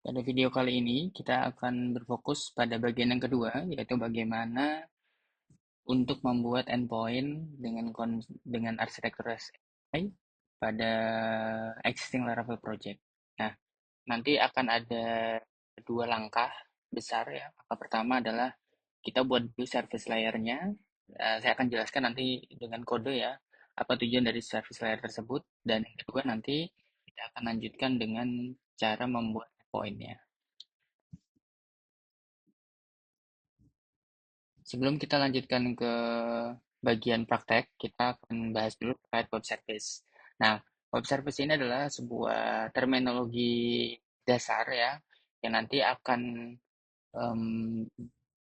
Pada video kali ini, kita akan berfokus pada bagian yang kedua, yaitu bagaimana untuk membuat endpoint dengan arsitektur SAI pada existing Laravel project. Nah, nanti akan ada dua langkah besar ya. Langkah pertama adalah kita buat dulu service layer-nya. Saya akan jelaskan nanti dengan kode ya, apa tujuan dari service layer tersebut. Dan yang kedua nanti kita akan lanjutkan dengan cara membuat endpoint-nya. Sebelum kita lanjutkan ke bagian praktek, kita akan bahas dulu terkait web service. Nah, web service ini adalah sebuah terminologi dasar ya, yang nanti akan em,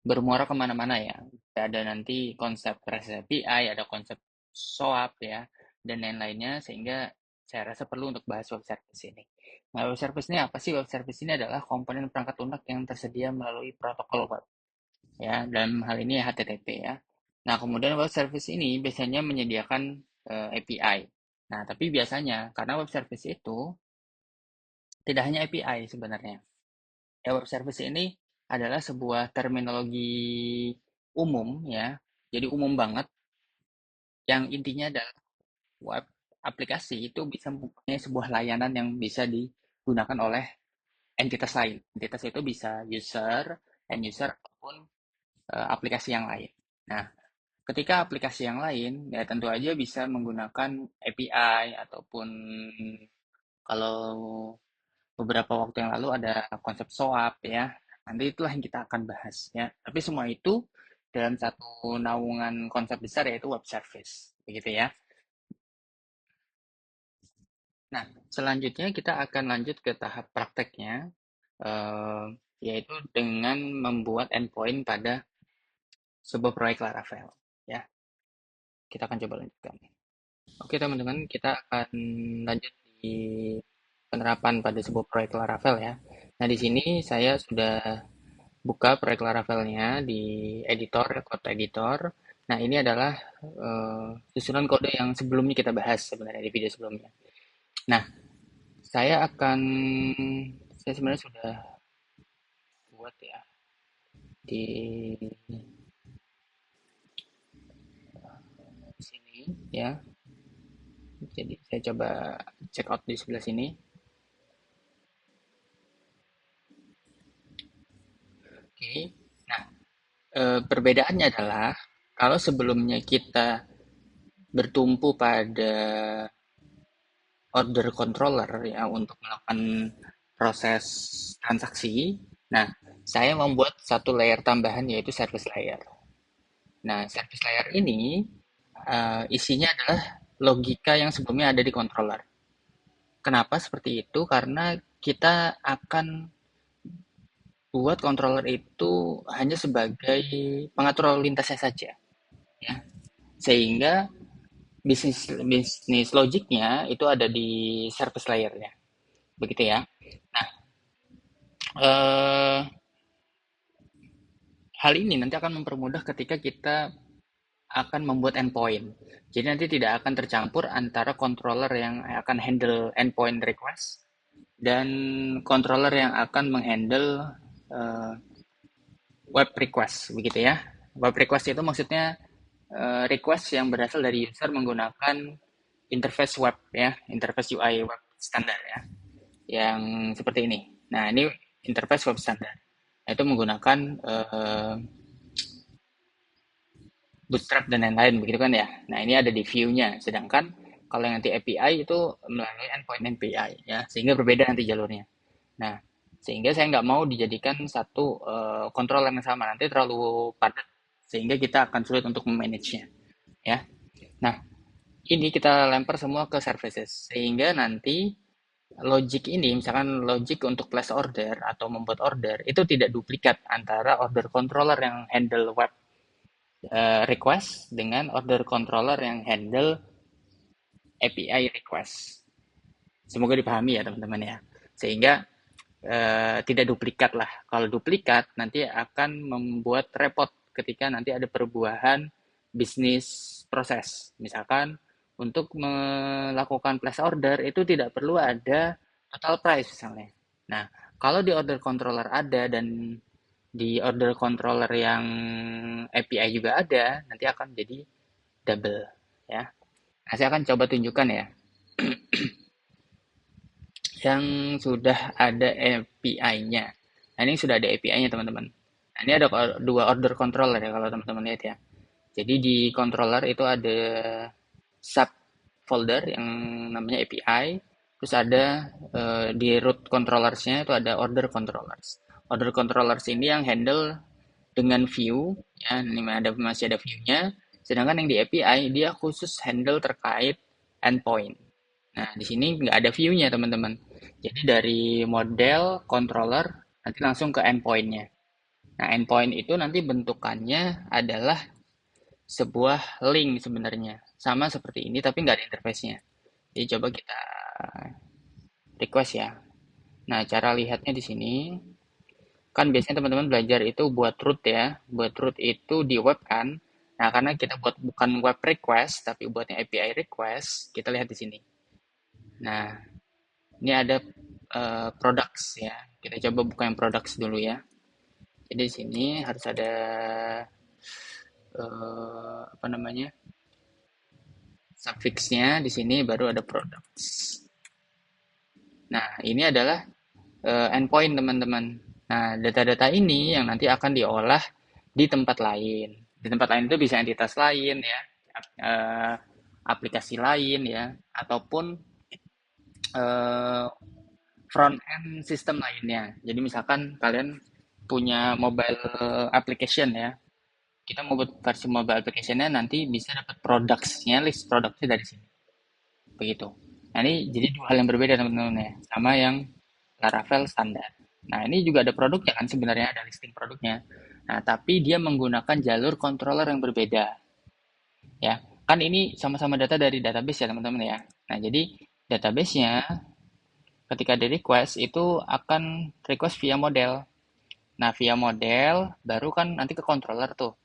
bermuara kemana-mana ya. Ada nanti konsep REST API, ada konsep SOAP ya, dan lain-lainnya, sehingga saya rasa perlu untuk bahas web service ini. Nah, web service ini apa sih? Web service ini adalah komponen perangkat lunak yang tersedia melalui protokol web ya, dalam hal ini HTTP ya. Nah, kemudian web service ini biasanya menyediakan API. Nah, tapi biasanya karena web service itu tidak hanya API sebenarnya. Ya, web service ini adalah sebuah terminologi umum ya. Jadi umum banget yang intinya adalah web aplikasi itu bisa mempunyai sebuah layanan yang bisa digunakan oleh entitas lain. Entitas itu bisa user, end user ataupun aplikasi yang lain. Nah, ketika aplikasi yang lain, ya tentu aja bisa menggunakan API ataupun kalau beberapa waktu yang lalu ada konsep SOAP ya. Nanti itulah yang kita akan bahas ya. Tapi semua itu dalam satu naungan konsep besar yaitu web service. Begitu ya. Nah, selanjutnya kita akan lanjut ke tahap prakteknya, eh, yaitu dengan membuat endpoint pada sebuah proyek Laravel. Ya, kita akan coba lanjutkan. Oke teman-teman, kita akan lanjut di penerapan pada sebuah proyek Laravel ya. Nah di sini saya sudah buka proyek Laravelnya di editor, code editor. Nah ini adalah susunan kode yang sebelumnya kita bahas sebenarnya di video sebelumnya. Nah saya sebenarnya sudah buat ya di sini ya. Jadi saya coba check out di sebelah sini. Oke. Nah perbedaannya adalah kalau sebelumnya kita bertumpu pada order controller ya untuk melakukan proses transaksi. Nah, saya membuat satu layer tambahan yaitu service layer. Nah, service layer ini isinya adalah logika yang sebelumnya ada di controller. Kenapa seperti itu? Karena kita akan buat controller itu hanya sebagai pengatur lalu lintasnya saja, ya. Sehingga bisnis bisnis logiknya itu ada di service layernya, begitu ya. Nah, eh, hal ini nanti akan mempermudah ketika kita akan membuat endpoint. Jadi nanti tidak akan tercampur antara controller yang akan handle endpoint request dan controller yang akan menghandle uh, web request, begitu ya. Web request itu maksudnya request yang berasal dari user menggunakan interface web ya, interface UI web standar ya, yang seperti ini. Nah, ini interface web standar. Nah, itu menggunakan Bootstrap dan lain-lain begitu kan ya. Nah, ini ada di view-nya. Sedangkan kalau yang nanti API itu melalui endpoint API ya, sehingga berbeda nanti jalurnya. Nah, sehingga saya nggak mau dijadikan satu controller yang sama, nanti terlalu padat sehingga kita akan sulit untuk memanage-nya ya. Nah, ini kita lempar semua ke services sehingga nanti logic ini misalkan logic untuk place order atau membuat order itu tidak duplikat antara order controller yang handle web request dengan order controller yang handle API request. Semoga dipahami ya teman-teman ya. Sehingga tidak duplikat lah. Kalau duplikat nanti akan membuat repot ketika nanti ada perubahan bisnis proses. Misalkan untuk melakukan place order itu tidak perlu ada total price misalnya. Nah, Kalau di order controller ada dan di order controller yang API juga ada, nanti akan jadi double ya. Nah, saya akan coba tunjukkan ya yang sudah ada API-nya. Nah, ini sudah ada API-nya teman-teman. Nah, ini ada dua order controller ya kalau teman-teman lihat ya. Jadi di controller itu ada sub folder yang namanya API, terus ada di root controllers-nya itu ada order controllers. Order controllers ini yang handle dengan view, ya, ini masih ada view-nya. Sedangkan yang di API dia khusus handle terkait endpoint. Nah, di sini nggak ada view-nya teman-teman. Jadi dari model controller nanti langsung ke endpoint-nya. Nah, endpoint itu nanti bentukannya adalah sebuah link sebenarnya. Sama seperti ini tapi nggak ada interface-nya. Jadi coba kita request ya. Nah, cara lihatnya di sini kan biasanya teman-teman belajar itu buat root ya. Buat root itu di web kan. Nah, karena kita buat bukan web request tapi buatnya API request, kita lihat di sini. Nah, ini ada products ya. Kita coba buka yang products dulu ya. Jadi di sini harus ada apa namanya? Suffixnya di sini baru ada products. Nah, ini adalah endpoint teman-teman. Nah, data-data ini yang nanti akan diolah di tempat lain. Di tempat lain itu bisa entitas lain ya, eh, aplikasi lain ya, ataupun eh, front end sistem lainnya. Jadi misalkan kalian punya mobile application ya, kita mau buat versi mobile application-nya nanti bisa dapat products-nya, list products-nya dari sini. Begitu. Nah, ini jadi dua hal yang berbeda teman-teman ya, sama yang Laravel standar. Nah, ini juga ada produknya kan sebenarnya, ada listing produknya. Nah, tapi dia menggunakan jalur controller yang berbeda ya. Kan ini sama-sama data dari database ya teman-teman ya. Nah, jadi database-nya ketika di request itu akan request via model. Nah, via model baru kan nanti ke controller tuh.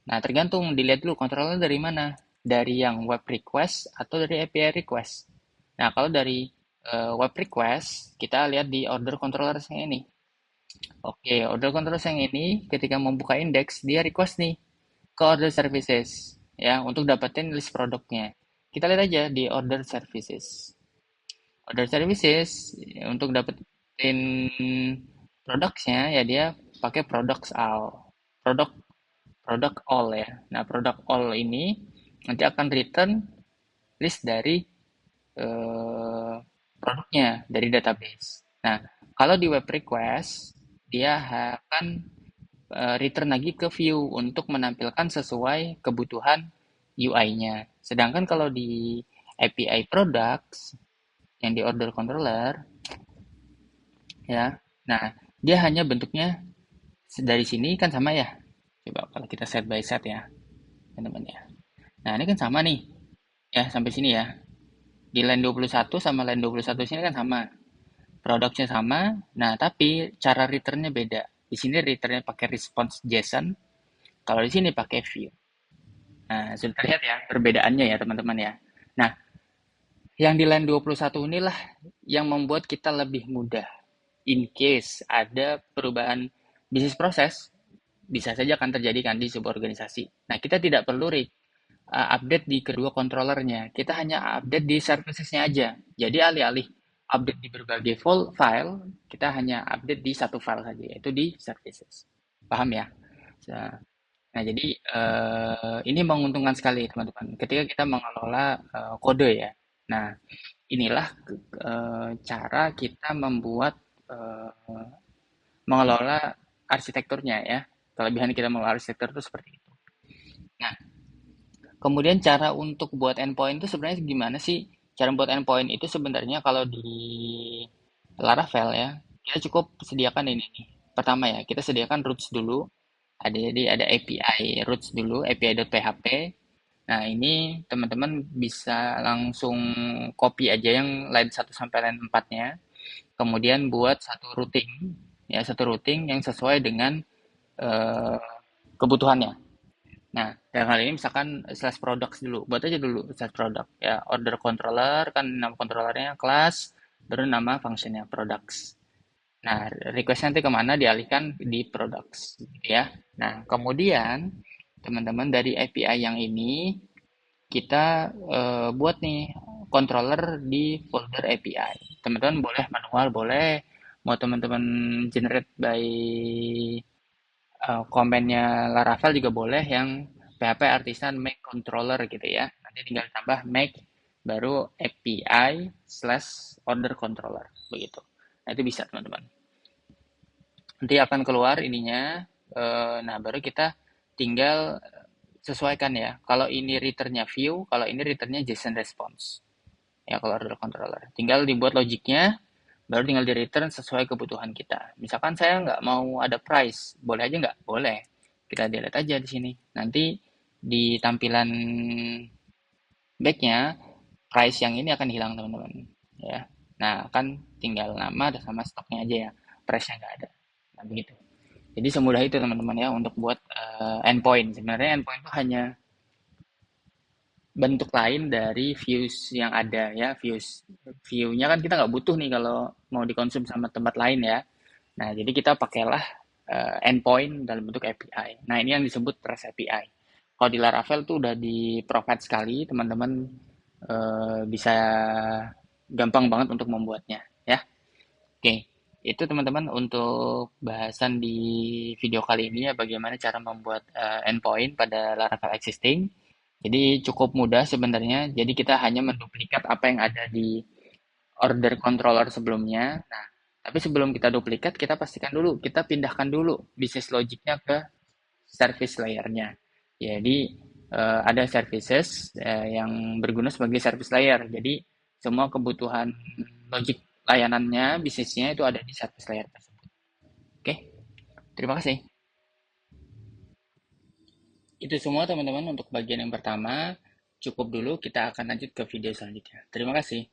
Nah, tergantung dilihat dulu controller dari mana. Dari yang web request atau dari API request. Nah, kalau dari web request, kita lihat di order controller yang ini. Oke, order controller yang ini ketika membuka index, dia request nih ke order services ya untuk dapetin list produknya. Kita lihat aja di order services. Order services ya, untuk dapetin produknya ya dia pakai products all. Produk produk all ya. Nah, produk all ini nanti akan return list dari eh, produknya dari database. Nah, kalau di web request dia akan return lagi ke view untuk menampilkan sesuai kebutuhan UI-nya. Sedangkan kalau di API products yang di order controller ya, nah dia hanya bentuknya dari sini kan sama ya. Coba kalau kita set by set ya, teman-teman ya. Nah ini kan sama nih, ya sampai sini ya. Di line 21 sama line 21 sini kan sama. Produknya sama, nah tapi cara returnnya beda. Di sini returnnya pakai response JSON, kalau di sini pakai view. Nah, sudah terlihat ya perbedaannya ya teman-teman ya. Nah, yang di line 21 inilah yang membuat kita lebih mudah. In case ada perubahan bisnis proses, bisa saja akan terjadi kan di sebuah organisasi. Nah, kita tidak perlu update di kedua controllernya. Kita hanya update di servicesnya aja. Jadi alih-alih update di berbagai file, kita hanya update di satu file saja, yaitu di services. Paham ya? Nah, Nah, jadi ini menguntungkan sekali teman-teman ketika kita mengelola kode ya. Nah, inilah cara kita membuat mengelola arsitekturnya ya. Kelebihan kita mengelola arsitektur itu seperti itu. Nah, kemudian cara untuk buat endpoint itu sebenarnya gimana sih? Cara buat endpoint itu sebenarnya kalau di Laravel ya, kita cukup sediakan ini nih. Pertama ya, kita sediakan roots dulu. Jadi ada API roots dulu, api.php. Nah, ini teman-teman bisa langsung copy aja yang line 1 sampai line 4-nya. Kemudian buat satu routing, ya satu routing yang sesuai dengan eh, kebutuhannya. Nah, dalam hal ini misalkan slash products dulu, buat aja dulu slash product. Ya, order controller kan nama controllernya class, baru nama functionnya products. Nah, request nanti kemana dialihkan di products, gitu ya. Nah, kemudian teman-teman dari API yang ini kita buat nih controller di folder API. Teman-teman boleh manual, boleh mau teman-teman generate by komennya Laravel juga boleh yang PHP Artisan make controller gitu ya. Nanti tinggal tambah make baru API slash order controller begitu. Nah, itu bisa teman-teman. Nanti akan keluar ininya. Nah, baru kita tinggal sesuaikan ya. Kalau ini returnnya view, kalau ini returnnya JSON response. Ya, kalau order controller. Tinggal dibuat logiknya, baru tinggal di return sesuai kebutuhan kita. Misalkan saya nggak mau ada price, boleh aja nggak? Boleh. Kita delete aja di sini. Nanti di tampilan backnya price yang ini akan hilang teman-teman. Ya. Nah, kan tinggal nama sama stoknya aja ya. Price-nya nggak ada. Nah, begitu. Jadi semudah itu teman-teman ya untuk buat endpoint. Sebenarnya endpoint itu hanya bentuk lain dari views yang ada ya. View-nya kan kita nggak butuh nih kalau mau dikonsum sama tempat lain ya. Nah, jadi kita pakailah endpoint dalam bentuk API. Nah, ini yang disebut REST API. Kalau di Laravel tuh udah di provide sekali, teman-teman bisa gampang banget untuk membuatnya ya. Oke, itu teman-teman untuk bahasan di video kali ini ya bagaimana cara membuat endpoint pada Laravel existing. Jadi cukup mudah sebenarnya. Jadi kita hanya menduplikat apa yang ada di order controller sebelumnya. Nah, tapi sebelum kita duplikat, kita pastikan dulu, kita pindahkan dulu bisnis logiknya ke service layer-nya. Jadi ada services yang berguna sebagai service layer. Jadi semua kebutuhan logik layanannya, bisnisnya itu ada di service layer tersebut. Oke, terima kasih. Itu semua teman-teman untuk bagian yang pertama. Cukup dulu, kita akan lanjut ke video selanjutnya. Terima kasih.